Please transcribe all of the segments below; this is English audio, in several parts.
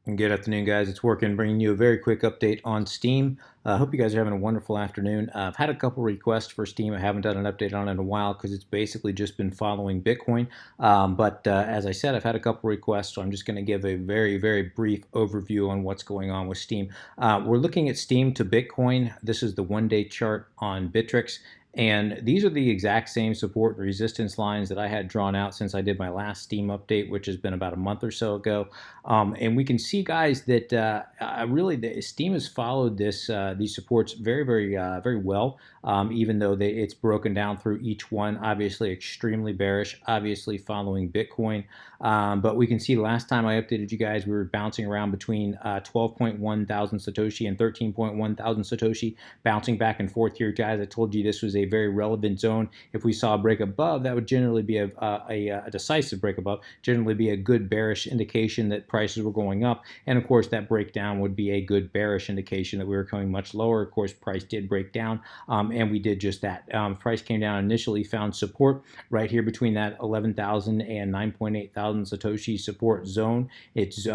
Good afternoon, guys. It's working, bringing you a very quick update on Steam. I hope you guys are having a wonderful afternoon. I've had a couple requests for Steam. I haven't done an update on it in a while because it's basically just been following Bitcoin. But as I said, I've had a couple requests, so I'm just going to give a very, very brief overview on what's going on with Steam. We're looking at Steam to Bitcoin. This is the one-day chart on Bittrex. And these are the exact same support and resistance lines that I had drawn out since I did my last Steam update, which has been about a month or so ago. And we can see, guys, that really Steam has followed these supports very well. Even though it's broken down through each one, obviously extremely bearish, obviously following Bitcoin. But we can see last time I updated you guys, we were bouncing around between 12.1 thousand Satoshi and 13.1 thousand Satoshi, bouncing back and forth here, guys. I told you this was a very relevant zone. If we saw a break above, that would generally be a decisive break above, generally be a good bearish indication that prices were going up. And of course, that breakdown would be a good bearish indication that we were coming much lower. Of course, price did break down, and we did just that. Price came down initially, found support right here between that 11,000 and 9.8 thousand Satoshi support zone. It's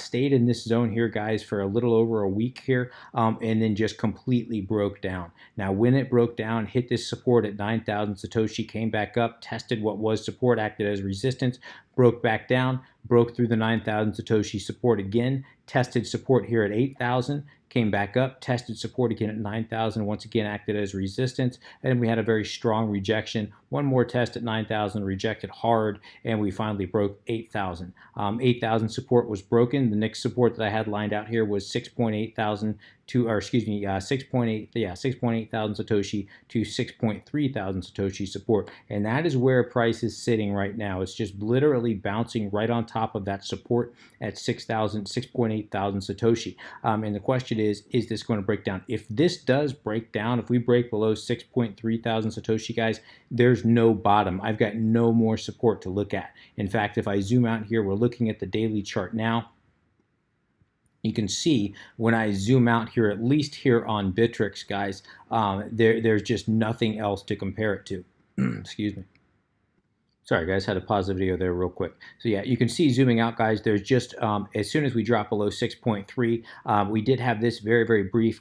stayed in this zone here, guys, for a little over a week here, and then just completely broke down. Now, when it broke down, hit this support at 9,000 Satoshi, came back up, tested what was support, acted as resistance, broke back down, broke through the 9,000 Satoshi support again, tested support here at 8,000, came back up, tested support again at 9,000, once again acted as resistance, and we had a very strong rejection. One more test at 9,000, rejected hard, and we finally broke 8,000. 8,000 support was broken. The next support that I had lined out here was 6.8 thousand to, or excuse me, 6.8 thousand Satoshi to 6.3 thousand Satoshi support, and that is where price is sitting right now. It's just literally bouncing right on top of that support at 6.8 thousand Satoshi. And the question is this going to break down? If this does break down, if we break below 6.3 thousand Satoshi, guys, there's no bottom. I've got no more support to look at. In fact, if I zoom out here, we're looking at the daily chart now. You can see when I zoom out here, at least here on Bittrex, guys, there's just nothing else to compare it to. Excuse me. Sorry, guys, had to pause the video there real quick. So yeah, you can see zooming out, guys, there's just, as soon as we drop below 6.3, we did have this very, very brief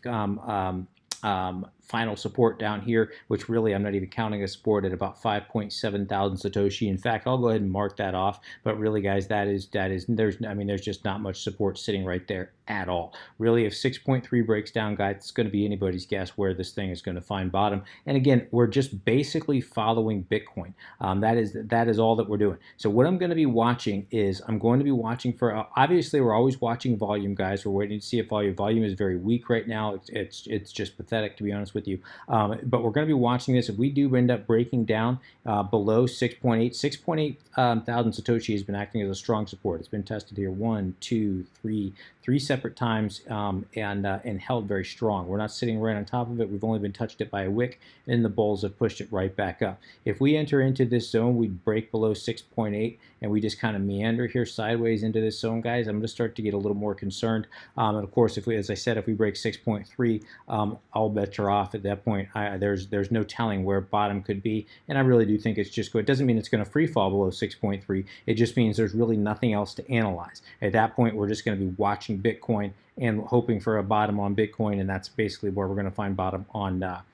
final support down here, which really I'm not even counting a support at about 5.7 thousand Satoshi. In fact, I'll go ahead and mark that off. But really, guys, there's just not much support sitting right there at all. Really, if 6.3 breaks down, guys, it's going to be anybody's guess where this thing is going to find bottom. And again, we're just basically following Bitcoin. That is all that we're doing. So what I'm going to be watching is I'm going to be watching for, obviously we're always watching volume, guys. We're waiting to see if volume is very weak right now. It's just pathetic, to be honest with you. But we're going to be watching this. If we do end up breaking down below 6.8 thousand Satoshi has been acting as a strong support. It's been tested here 1, 2, 3 separate times, and held very strong. We're not sitting right on top of it. We've only been touched it by a wick, and the bulls have pushed it right back up. If we enter into this zone, we break below 6.8, and we just kind of meander here sideways into this zone, guys, I'm going to start to get a little more concerned. And of course, as I said, if we break 6.3, all bets are off at that point. There's no telling where bottom could be, and I really do think it's just good. It doesn't mean it's going to free fall below 6.3. It just means there's really nothing else to analyze. At that point, we're just going to be watching Bitcoin and hoping for a bottom on Bitcoin, and that's basically where we're going to find bottom on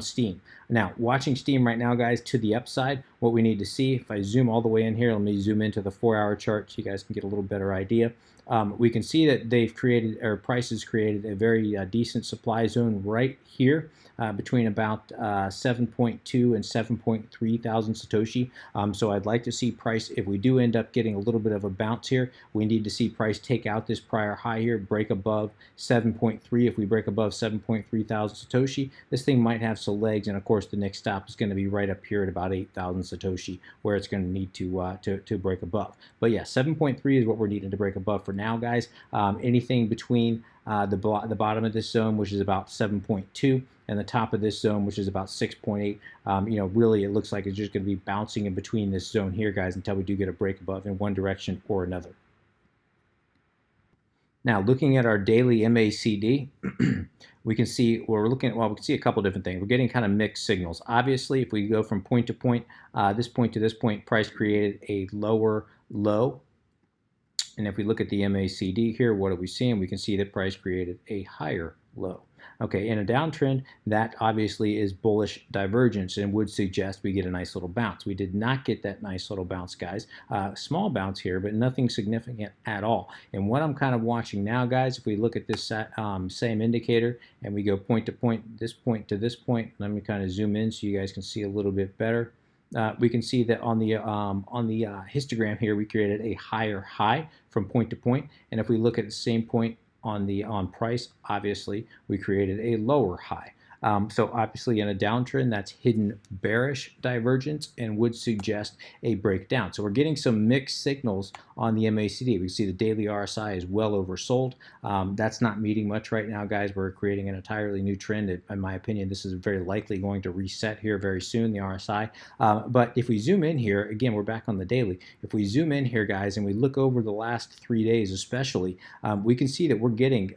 Steam. Now, watching Steam right now, guys, to the upside, what we need to see, if I zoom all the way in here, let me zoom into the 4-hour chart so you guys can get a little better idea. We can see that they've created, or prices created, a very decent supply zone right here between about 7.2 and 7.3 thousand Satoshi. So I'd like to see price, if we do end up getting a little bit of a bounce here, we need to see price take out this prior high here, break above 7.3. If we break above 7.3 thousand Satoshi, this thing might have some legs, and of course the next stop is going to be right up here at about 8,000 Satoshi, where it's going to need to break above. But yeah, 7.3 is what we're needing to break above for now, guys. Anything between the bottom of this zone, which is about 7.2, and the top of this zone, which is about 6.8, really it looks like it's just going to be bouncing in between this zone here, guys, until we do get a break above in one direction or another. Now, looking at our daily MACD, we can see we can see a couple different things. We're getting kind of mixed signals. Obviously, if we go from point to point, this point to this point, price created a lower low. And if we look at the MACD here, what are we seeing? We can see that price created a higher low. Okay, in a downtrend, that obviously is bullish divergence and would suggest we get a nice little bounce. We did not get that nice little bounce, guys. Small bounce here, but nothing significant at all. And what I'm kind of watching now, guys, if we look at this same indicator and we go point to point, this point to this point, let me kind of zoom in so you guys can see a little bit better. We can see that on the histogram here, we created a higher high from point to point, and if we look at the same point on price, obviously we created a lower high. So obviously in a downtrend, that's hidden bearish divergence and would suggest a breakdown. So we're getting some mixed signals on the MACD. We see the daily RSI is well oversold. That's not meeting much right now, guys. We're creating an entirely new trend. In my opinion, this is very likely going to reset here very soon, the RSI. But if we zoom in here, again, we're back on the daily. If we zoom in here, guys, and we look over the last 3 days especially, we can see that we're getting,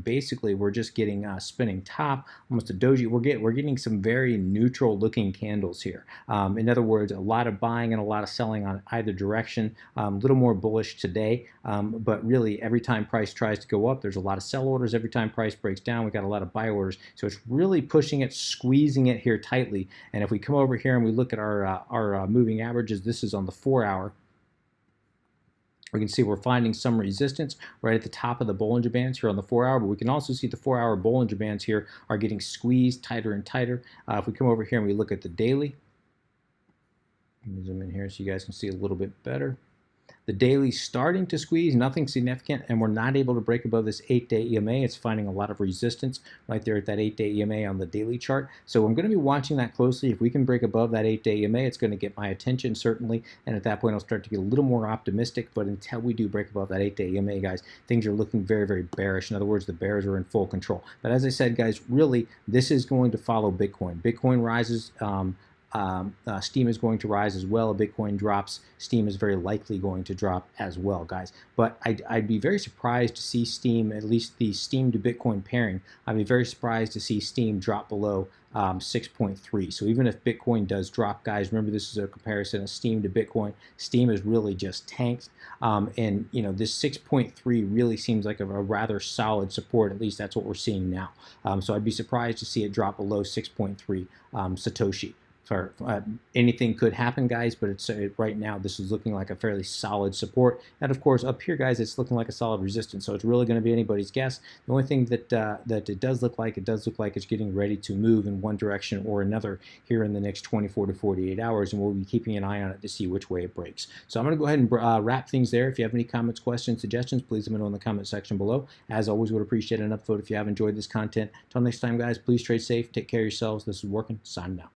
basically we're just getting spinning top, almost a doji. We're getting some very neutral looking candles here. In other words, a lot of buying and a lot of selling on either direction. A little more bullish today, but really every time price tries to go up, there's a lot of sell orders. Every time price breaks down, we got a lot of buy orders. So it's really pushing it, squeezing it here tightly. And if we come over here and we look at our moving averages, this is on the 4-hour. We can see we're finding some resistance right at the top of the Bollinger Bands here on the 4-hour, but we can also see the 4-hour Bollinger Bands here are getting squeezed tighter and tighter. If we come over here and we look at the daily, let me zoom in here so you guys can see a little bit better. The daily's starting to squeeze, nothing significant, and we're not able to break above this 8-day EMA. It's finding a lot of resistance right there at that 8-day EMA on the daily chart. So I'm going to be watching that closely. If we can break above that 8-day EMA, it's going to get my attention, certainly, and at that point, I'll start to get a little more optimistic. But until we do break above that 8-day EMA, guys, things are looking very, very bearish. In other words, the bears are in full control. But as I said, guys, really, this is going to follow Bitcoin. Bitcoin rises. STEEM is going to rise as well. If Bitcoin drops, STEEM is very likely going to drop as well, guys. But I'd be very surprised to see STEEM, at least the STEEM to Bitcoin pairing, I'd be very surprised to see STEEM drop below 6.3. So even if Bitcoin does drop, guys, remember this is a comparison of STEEM to Bitcoin. STEEM is really just tanked. And this 6.3 really seems like a rather solid support. At least that's what we're seeing now. So I'd be surprised to see it drop below 6.3 Satoshi. Anything could happen, guys, but it's right now this is looking like a fairly solid support, and of course up here, guys, it's looking like a solid resistance. So it's really going to be anybody's guess. The only thing that it does look like it's getting ready to move in one direction or another here in the next 24 to 48 hours, and we'll be keeping an eye on it to see which way it breaks. So I'm going to go ahead and wrap things there. If you have any comments, questions, suggestions, please let me know in the comment section below. As always, would appreciate an upvote if you have enjoyed this content. Until next time, guys, please trade safe, take care of yourselves. This is Working, signing out.